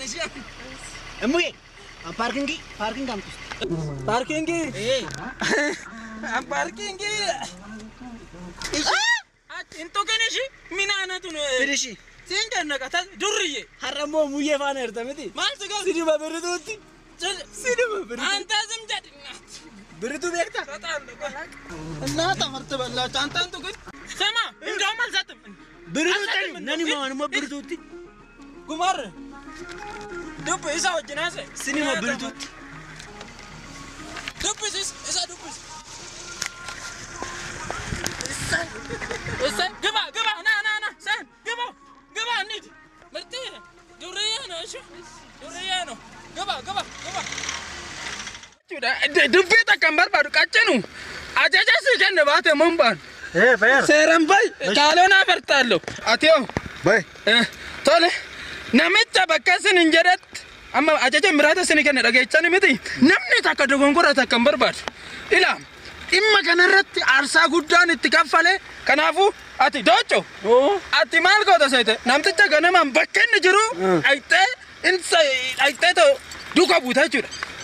ነሽ እሙዬ ፓርኪንግ አምጡስ ፓርኪንግ ፓርኪንግ እንቶ ከነሽ ሚናነቱ ነው እሺ ሲንጀነቀታ ዱርዬ ሐረሞ ሙዬ ፋና እርተምቲ ማልት ጋር ሲዲ በብርቱቲ ሲዲ በብርቱ አንተ ዝም ጀድና ብርቱ ቤክታ እና ተመርተ በላች አንተ ግን ሰማ እንደውም አልሰጥም ብርቱ ነኒ ማንሞ ብርቱቲ ጉማር ዱብ ይሳው ጀናሰ ሲኒማ ብርቱቲ ዱብስ እሳ ዱብስ እሳ ግባ ና ሰን ግባ እንሂድ ምርጥ ዱርዬ ነው እሺ ዱርዬ ነው ግባ ዱብ ተቀምበር ባዱ ቀጭኑ አጃጃስ ከነባተ መንባን በየር ሰረም ባይ ካሎና ፈርታለሁ አቴው ባይ ቶለ ነመጣ በከስን እንጀረት አማ አጃጀ ምራተ ስን ከነ ደገቻን ምት ነምነ ታከደ ጎንጎራ ተቀምበር ባድ ኢላ ኢማ ከነረት አርሳ ጉዳን እትከፈለ ከናፉ አቲ ዶጮ አቲ ማልኮ ተሰይተ ናምጥጨ ገነማን በከን ጅሩ አይተ እንሰ አይተ ዱካ ቡታቹ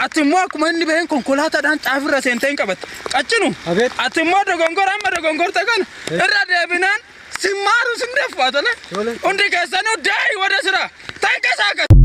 አትሞ አኩመን በእን ኮንኮላታ ዳን ጫፍረ ሰንተን ቀበት ቀጭኑ አትሞ ደጎንጎር ተገን እራደብናን ሲማሩ ስንደፋ ተለ እንዴ ከሰኑ ዳይ ወደ ስራ ተንቀሳቀስ